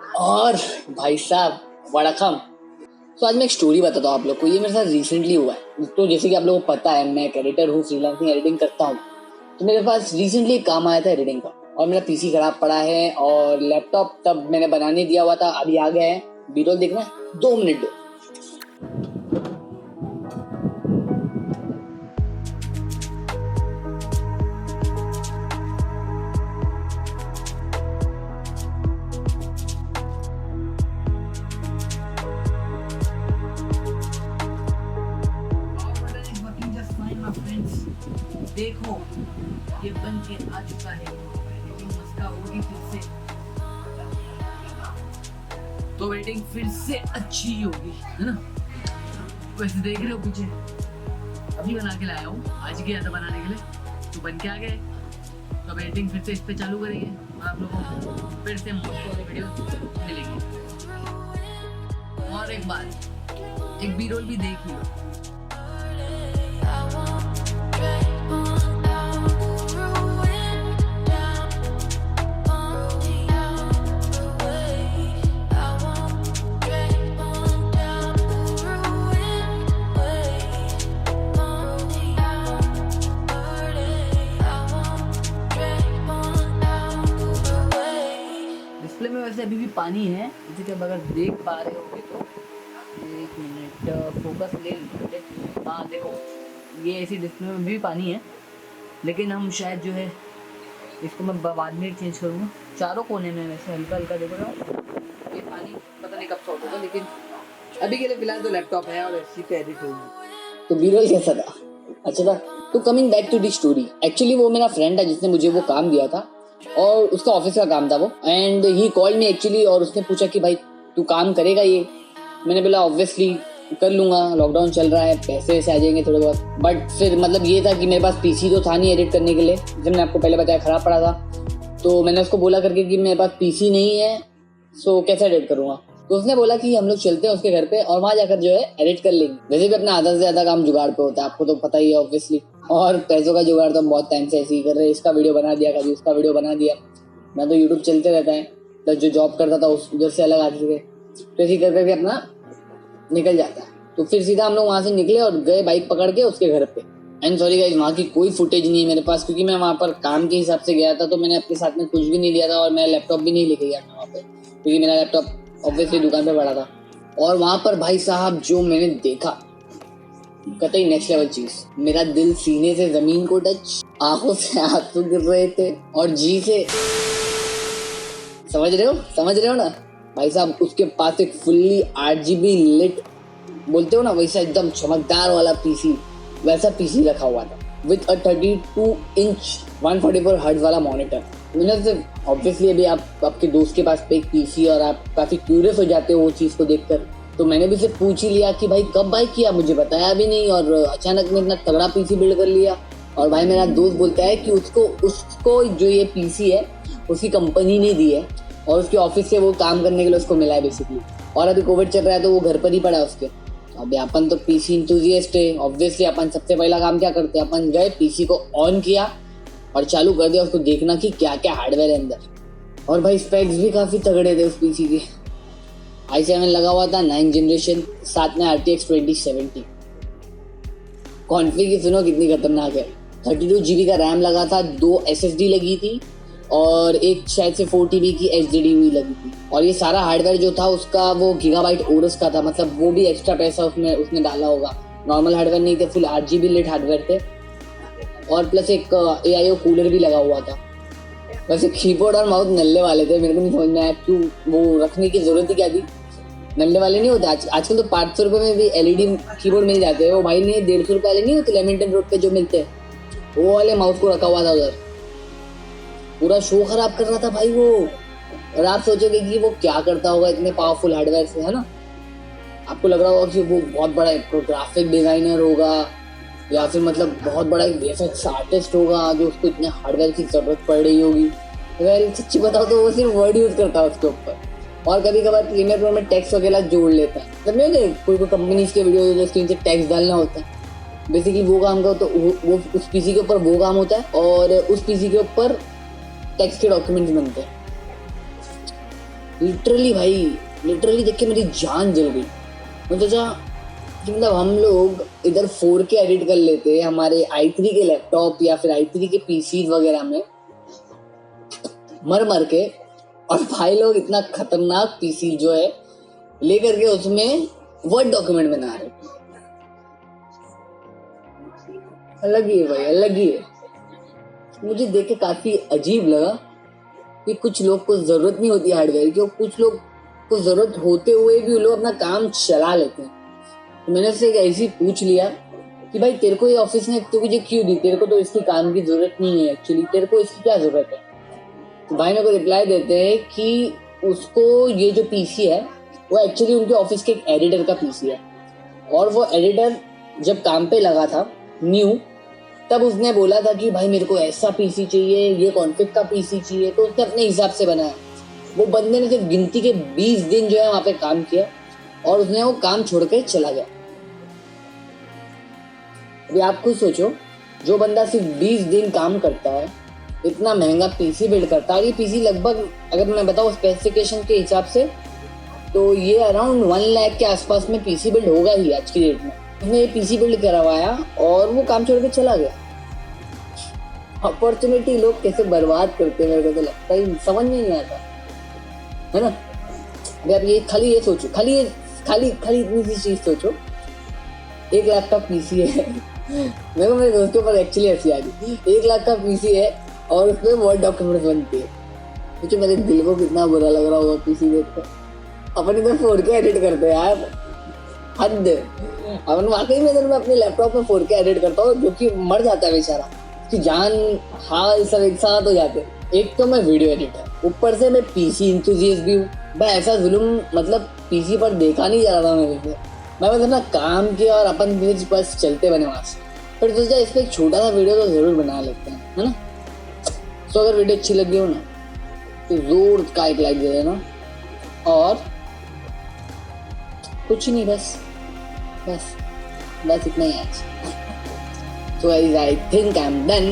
और भाई साहब वड़कम। तो आज मैं एक स्टोरी बताता हूँ आप लोग को। ये मेरे साथ रिसेंटली हुआ है। तो जैसे कि आप लोगों को पता है, मैं एक एडिटर हूँ, फ्रीलांसिंग एडिटिंग करता हूँ। तो मेरे पास रिसेंटली एक काम आया था एडिटिंग का, और मेरा पीसी खराब पड़ा है और लैपटॉप तब मैंने बनाने दिया हुआ था, अभी आ गया है। बीरोल देखना है, 2 मिनट दो। देखो ये बन के आ चुका है, लेकिन मस्का होगी फिर से, तो वेटिंग फिर से अच्छी होगी, है ना। वैसे देख रहे हो पीछे, अभी बना के लाया हूँ, आज गया था बनाने के लिए, तो बन के आ गए। तो वेटिंग फिर से इस पे चालू करेंगे और आप लोगों को फिर से मस्त वाली वीडियो मिलेगी। और एक बात, एक बी रोल भी देख लियो। डिस्प्ले में वैसे अभी भी पानी है, जैसे कि अब अगर देख पा रहे होगे तो, एक मिनट फोकस ले लीजिए। हाँ देखो, ये ऐसी डिस्प्ले में भी पानी है, लेकिन हम शायद जो है इसको मैं बाद में चेंज करूँगा। चारों कोने में वैसे हल्का हल्का देखो ना, ये पानी पता नहीं कब सॉर्ट होगा, लेकिन अभी के लिए फिलहाल तो लैपटॉप है और इसी पे एडिट होगी। तो बीरोल कैसा था? अच्छा था। तो coming back to the story, actually वो मेरा फ्रेंड है जिसने मुझे वो काम दिया था, और उसका ऑफिस का काम था वो। And he called me actually, और उसने पूछा कि भाई तू काम करेगा ये? मैंने बोला ऑब्वियसली कर लूंगा, लॉकडाउन चल रहा है, पैसे वैसे आ जाएंगे थोड़े बहुत। बट फिर मतलब ये था कि मेरे पास पीसी तो था नहीं एडिट करने के लिए, जब मैंने आपको पहले बताया खराब पड़ा था। तो मैंने उसको बोला करके कि मेरे पास पीसी नहीं है, सो कैसे एडिट करूँगा। तो उसने बोला कि हम लोग चलते हैं उसके घर पे और वहाँ जाकर जो है एडिट कर लेंगे। वैसे भी अपना आधा से ज्यादा काम जुगाड़ पे होता है, आपको तो पता ही है ऑब्वियसली। और पैसों का जुगाड़ तो हम बहुत टाइम से ऐसे ही कर रहे हैं, इसका वीडियो बना दिया, कभी उसका वीडियो बना दिया। मैं तो यूट्यूब चलते रहता है, तो जो जॉब करता था उस उधर से अलग आते थे, तो ऐसे कर करके अपना निकल जाता है। तो फिर सीधा हम लोग वहाँ से निकले और गए बाइक पकड़ के उसके घर पे। एंड सॉरी गाइस, वहाँ की कोई फुटेज नहीं है मेरे पास, क्योंकि मैं वहाँ पर काम के हिसाब से गया था, तो मैंने अपने साथ में कुछ भी नहीं लिया था और मेरा लैपटॉप भी नहीं लेके गया था वहाँ पे, क्योंकि मेरा लैपटॉप ऑब्वियसली दुकान पे पड़ा था। और वहाँ पर भाई साहब जो मैंने देखा, कतई नेक्स्ट लेवल चीज। मेरा दिल सीने से जमीन को टच, आंखों से आंसू गिर रहे थे, और जी से, समझ रहे हो ना भाई साहब। उसके पास एक फुल्ली 8GB लिट बोलते हो ना, वैसा एकदम चमकदार वाला पीसी, वैसा पीसी रखा हुआ था विद अ 32 इंच 144 हर्ट्ज वाला मॉनिटर। मैंने से ऑब्वियसली अभी आपके दोस्त के पास पे एक पीसी और आप काफी क्यूरियस हो जाते हो वो चीज को देखकर, तो मैंने भी से पूछ ही लिया कि भाई कब बाय किया, मुझे बताया भी नहीं, और अचानक में इतना तगड़ा पीसी बिल्ड कर लिया। और भाई मेरा दोस्त बोलता है कि उसको जो ये पीसी है उसकी कंपनी ने दी है, और उसके ऑफिस से वो काम करने के लिए उसको मिला है बेसिकली। और अभी कोविड चल रहा है तो वो घर पर ही पड़ा है उसके। अभी अपन तो पीसी इंथुजिएस्ट है, ऑब्वियसली अपन सबसे पहला काम क्या करते हैं, अपन गए पीसी को ऑन किया और चालू कर दिया उसको देखना कि क्या क्या हार्डवेयर है अंदर। और भाई स्पेक्स भी काफी तगड़े थे उस पीसी के। i7 लगा हुआ था 9th जनरेशन, साथ में RTX 2070। कॉन्फ़िग सुनो कितनी खतरनाक है। 32GB का रैम लगा था, 2 SSD लगी थी, और एक शायद से 4TB की HDD हुई लगी थी। और ये सारा हार्डवेयर जो था उसका वो गीगाबाइट ओरस का था, मतलब वो भी एक्स्ट्रा पैसा उसने डाला होगा। नॉर्मल हार्डवेयर नहीं थे, फुल 8GB लिट हार्डवेयर थे, और प्लस एक AIO कूलर भी लगा हुआ था। वैसे कीबोर्ड और माउस नल्ले वाले थे, मेरे को नहीं समझ में आया क्यों वो रखने की जरूरत ही क्या थी। नल्ले वाले नहीं होते आजकल तो 500 रुपये में भी LED कीबोर्ड मिल जाते हैं। वो भाई ने 150 रुपये वाले नहीं होते लेमिंगटन रोड पे जो मिलते हैं, वो वाले माउस को रखा हुआ था उधर। पूरा शो खराब कर रहा था भाई वो। और आप सोचोगे कि वो क्या करता होगा इतने पावरफुल हार्डवेयर से, है ना। आपको लग रहा होगा कि वो बहुत बड़ा ग्राफिक डिजाइनर होगा, या फिर मतलब बहुत बड़ा एक VFX आर्टिस्ट होगा जो उसको इतने हार्डवेयर की जरूरत पड़ रही होगी। अगर सच्ची बताओ तो वो सिर्फ वर्ड यूज करता है उसके ऊपर, और कभी कभार प्रीमियर प्रो में टेक्स्ट वगैरह जोड़ लेता है। मतलब नहीं, कोई कंपनीज के वीडियो जो स्क्रीन से टेक्स्ट डालना होता है, बेसिकली वो काम का, तो वो उस पीसी के ऊपर वो काम होता है, और उस पीसी के ऊपर टेक्स्ट के डॉक्यूमेंट्स बनते हैं। लिटरली भाई, लिटरली देख के मेरी जान जल गई। मैं सोचा कि मतलब हम लोग इधर 4K एडिट कर लेते हैं हमारे i3 के लैपटॉप या फिर i3 के पीसी वगैरह में मर मर के, और भाई लोग इतना खतरनाक पीसी जो है लेकर के उसमें वर्ड डॉक्यूमेंट बना रहे। अलग ही है भाई, अलग ही है। मुझे देख के काफी अजीब लगा कि कुछ लोग को जरूरत नहीं होती हार्डवेयर की, और कुछ लोग को जरूरत होते हुए भी वो लोग अपना काम चला लेते हैं। तो मैंने उससे एक ऐसी पूछ लिया कि भाई तेरे को ये ऑफिस ने तुझे क्यों दी, तेरे को तो इसकी काम की जरूरत नहीं है, एक्चुअली तेरे को इसकी क्या जरूरत है। तो भाई मेरे को रिप्लाई देते हैं कि उसको ये जो पीसी है वो एक्चुअली उनके ऑफिस के एक एडिटर का पीसी है, और वो एडिटर जब काम पे लगा था न्यू, तब उसने बोला था कि भाई मेरे को ऐसा पीसी चाहिए, ये कॉन्फिग का पीसी चाहिए, तो उसने अपने हिसाब से बनाया। वो बंदे ने सिर्फ गिनती के 20 दिन जो है वहाँ पे काम किया और उसने वो काम छोड़ के चला गया। अभी आप खुद सोचो, जो बंदा सिर्फ 20 दिन काम करता है, इतना महंगा पीसी बिल्ड करता है, ये पीसी लगभग अगर मैं बताऊँ स्पेसिफिकेशन के हिसाब से तो ये अराउंड 1 लाख के आसपास में पीसी बिल्ड होगा ही आज की डेट में। उसने ये पीसी बिल्ड करवाया और वो काम छोड़ के चला गया। अपॉर्चुनिटी लोग कैसे बर्बाद करते हैं मेरे को तो लगता ही समझ में नहीं आता है ना। अभी आप ये खाली ये सोचो, खाली इतनी सी चीज सोचो, 1 लाख का पीसी है मेरे को मेरे दोस्तों पर एक्चुअली हंसी आ गई। 1 लाख का पीसी है और उसमें वर्ड डॉक्यूमेंट्स बनती है। सोचो मेरे दिल को कितना बुरा लग रहा होगा पीसी देखकर। अपन इधर 4K एडिट करते हैं यार, हद। अपन वाकई में इधर मैं अपने लैपटॉप में 4K एडिट करता हूँ, जो कि मर जाता है बेचारा, कि जान हाल सब एक साथ हो जाते हैं। एक तो मैं वीडियो एडिटर, ऊपर से मैं पीसी इंथुजियस्ट भी हूँ भाई। ऐसा जुल्म मतलब पीसी पर देखा नहीं जा रहा था मेरे से। मैं बस अपना काम किया और अपन बस चलते बने वहाँ से। फिर सोचा इस पर एक छोटा सा वीडियो तो जरूर बना लेते हैं, है ना। तो अगर वीडियो अच्छी लगी हो ना तो जोर का एक लाइक दे देना, और कुछ नहीं, बस इतना ही आज। So guys, I think I'm done.